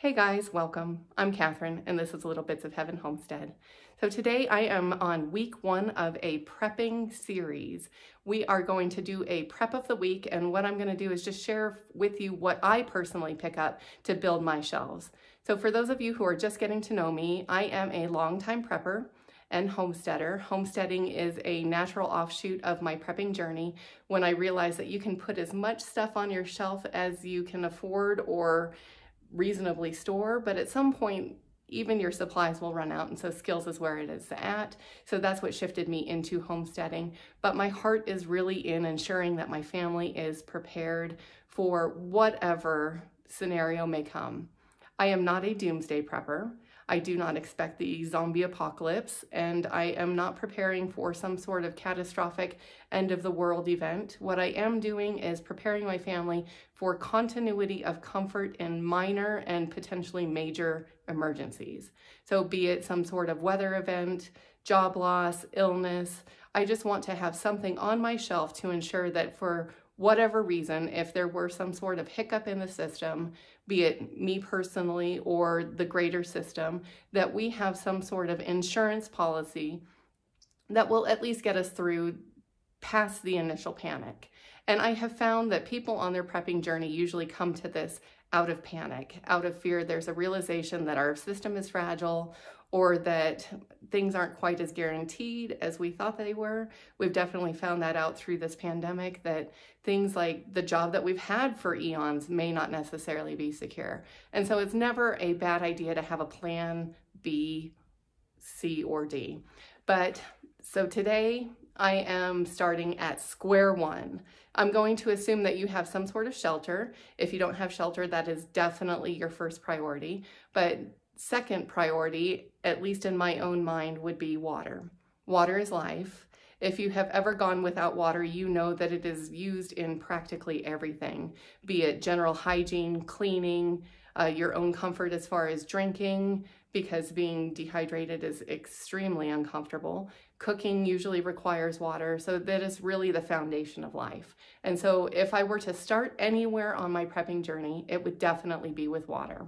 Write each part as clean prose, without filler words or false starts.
Hey guys, welcome. I'm Catherine and this is Little Bits of Heaven Homestead. So today I am on week 1 of a prepping series. We are going to do a prep of the week, and what I'm going to do is just share with you what I personally pick up to build my shelves. So for those of you who are just getting to know me, I am a longtime prepper and homesteader. Homesteading is a natural offshoot of my prepping journey when I realized that you can put as much stuff on your shelf as you can afford or reasonably store, but at some point even your supplies will run out, and so skills is where it is at. So that's what shifted me into homesteading, but my heart is really in ensuring that my family is prepared for whatever scenario may come. I am not a doomsday prepper. I do not expect the zombie apocalypse, and I am not preparing for some sort of catastrophic end of the world event. What I am doing is preparing my family for continuity of comfort in minor and potentially major emergencies. So be it some sort of weather event, job loss, illness, I just want to have something on my shelf to ensure that for whatever reason, if there were some sort of hiccup in the system, be it me personally or the greater system, that we have some sort of insurance policy that will at least get us through past the initial panic. And I have found that people on their prepping journey usually come to this out of panic, out of fear. There's a realization that our system is fragile, or that things aren't quite as guaranteed as we thought they were. We've definitely found that out through this pandemic, that things like the job that we've had for eons may not necessarily be secure. And so it's never a bad idea to have a plan B, C, or D. But so today I am starting at square one. I'm going to assume that you have some sort of shelter. If you don't have shelter, that is definitely your first priority. But second priority, at least in my own mind, would be water. Water is life. If you have ever gone without water, you know that it is used in practically everything, be it general hygiene, cleaning, your own comfort as far as drinking, because being dehydrated is extremely uncomfortable. Cooking usually requires water, so that is really the foundation of life. And so if I were to start anywhere on my prepping journey, it would definitely be with water.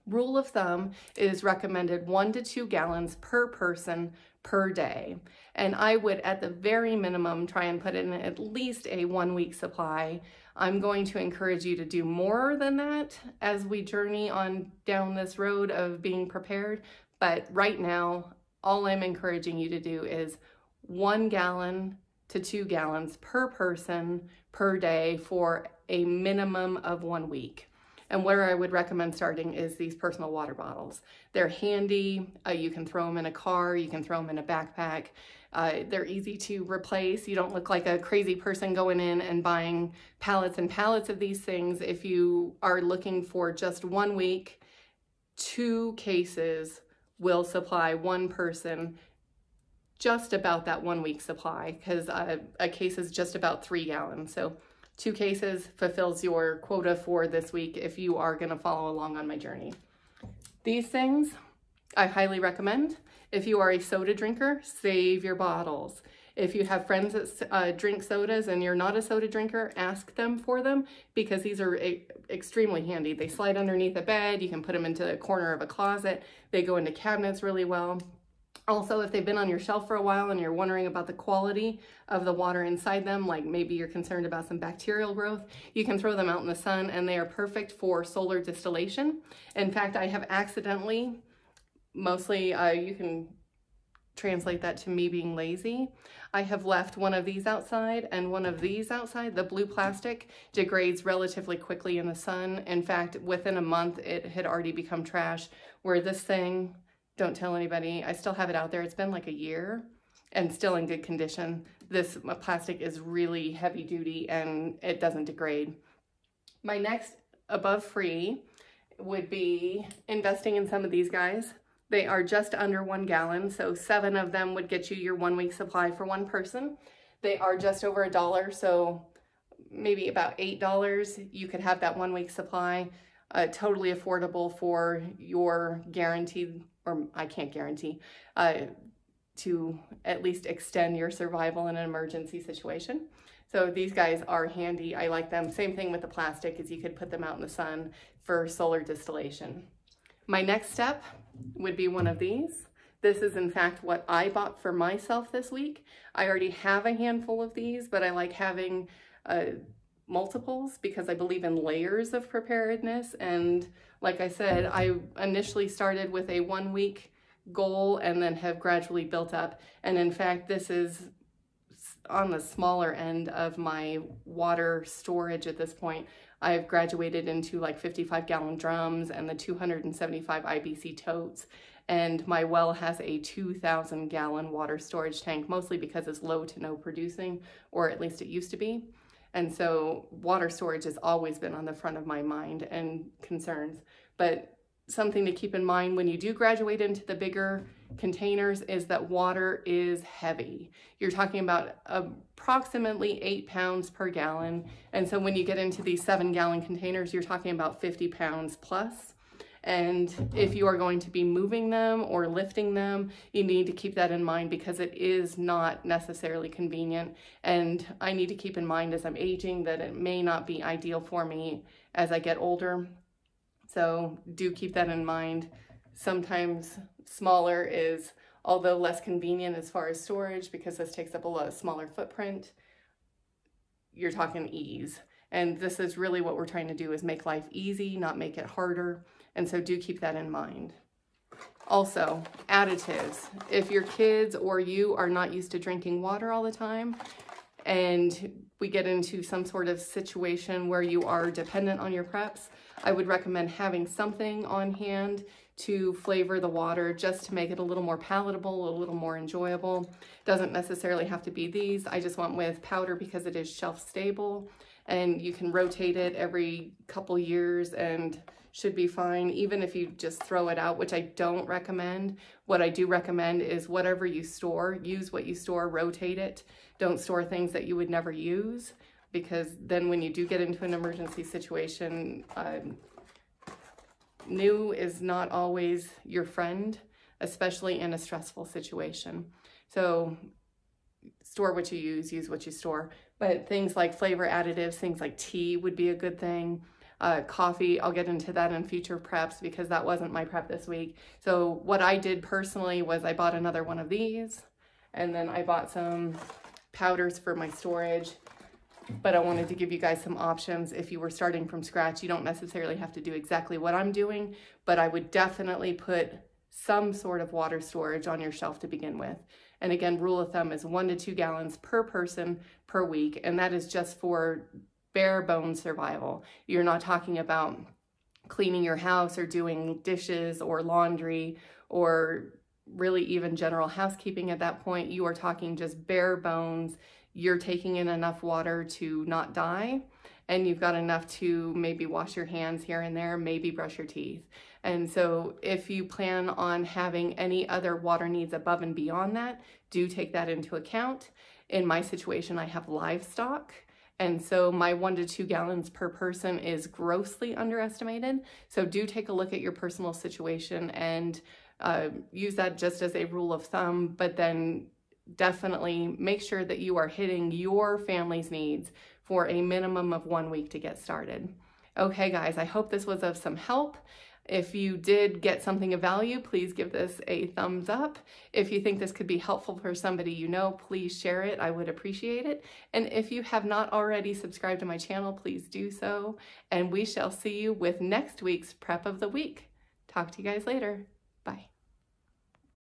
Rule of thumb is recommended 1 to 2 gallons per person per day. And I would, at the very minimum, try and put in at least a 1-week supply. I'm going to encourage you to do more than that as we journey on down this road of being prepared. But right now, all I'm encouraging you to do is 1 gallon to 2 gallons per person per day for a minimum of 1 week. And where I would recommend starting is these personal water bottles. They're handy. You can throw them in a car. You can throw them in a backpack. They're easy to replace. You don't look like a crazy person going in and buying pallets and pallets of these things. If you are looking for just 1 week, 2 cases will supply one person just about that 1 week supply, because a case is just about 3 gallons. So 2 cases fulfills your quota for this week if you are going to follow along on my journey. These things I highly recommend. If you are a soda drinker, save your bottles. If you have friends that drink sodas and you're not a soda drinker, ask them for them, because these are extremely handy. They slide underneath a bed. You can put them into the corner of a closet. They go into cabinets really well. Also, if they've been on your shelf for a while and you're wondering about the quality of the water inside them, like maybe you're concerned about some bacterial growth, you can throw them out in the sun, and they are perfect for solar distillation. In fact, I have accidentally, mostly you can translate that to me being lazy, I have left one of these outside and one of these outside. The blue plastic degrades relatively quickly in the sun. In fact, within a month, it had already become trash, where this thing, don't tell anybody, I still have it out there. It's been like a year and still in good condition. This plastic is really heavy duty and it doesn't degrade. My next above free would be investing in some of these guys. They are just under 1 gallon, so 7 of them would get you your 1 week supply for one person. They are just over $1, so maybe about $8. You could have that 1 week supply. Totally affordable for your guaranteed, or I can't guarantee, to at least extend your survival in an emergency situation. So these guys are handy. I like them. Same thing with the plastic, is you could put them out in the sun for solar distillation. My next step would be one of these. This is in fact what I bought for myself this week. I already have a handful of these, but I like having multiples because I believe in layers of preparedness. And like I said, I initially started with a 1 week goal and then have gradually built up. And in fact, this is on the smaller end of my water storage at this point. I've graduated into like 55-gallon drums and the 275 IBC totes. And my well has a 2,000-gallon water storage tank, mostly because it's low to no producing, or at least it used to be. And so water storage has always been on the front of my mind and concerns. But something to keep in mind when you do graduate into the bigger containers is that water is heavy. You're talking about approximately 8 pounds per gallon. And so when you get into these 7-gallon containers, you're talking about 50 pounds plus. And if you are going to be moving them or lifting them, you need to keep that in mind because it is not necessarily convenient. And I need to keep in mind as I'm aging that it may not be ideal for me as I get older. So do keep that in mind. Sometimes smaller is, although less convenient as far as storage because this takes up a lot smaller footprint, you're talking ease. And this is really what we're trying to do, is make life easy, not make it harder. And so do keep that in mind. Also, additives. If your kids or you are not used to drinking water all the time, and we get into some sort of situation where you are dependent on your preps, I would recommend having something on hand to flavor the water just to make it a little more palatable, a little more enjoyable. Doesn't necessarily have to be these. I just went with powder because it is shelf stable and you can rotate it every couple years and should be fine, even if you just throw it out, which I don't recommend. What I do recommend is whatever you store, use what you store, rotate it. Don't store things that you would never use, because then when you do get into an emergency situation, new is not always your friend, especially in a stressful situation. So store what you use what you store. But things like flavor additives, things like tea would be a good thing. Coffee, I'll get into that in future preps because that wasn't my prep this week. So what I did personally was I bought another one of these, and then I bought some powders for my storage. But I wanted to give you guys some options. If you were starting from scratch, you don't necessarily have to do exactly what I'm doing, but I would definitely put some sort of water storage on your shelf to begin with. And again, rule of thumb is 1 to 2 gallons per person per week, and that is just for bare bones survival. You're not talking about cleaning your house or doing dishes or laundry or really even general housekeeping at that point. You are talking just bare bones. You're taking in enough water to not die, and you've got enough to maybe wash your hands here and there, maybe brush your teeth. And so if you plan on having any other water needs above and beyond that, do take that into account. In my situation, I have livestock, and so my 1 to 2 gallons per person is grossly underestimated. So do take a look at your personal situation and use that just as a rule of thumb, but then definitely make sure that you are hitting your family's needs for a minimum of 1 week to get started. Okay, guys, I hope this was of some help. If you did get something of value, please give this a thumbs up. If you think this could be helpful for somebody you know, please share it. I would appreciate it. And if you have not already subscribed to my channel, please do so. And we shall see you with next week's Prep of the Week. Talk to you guys later. Bye.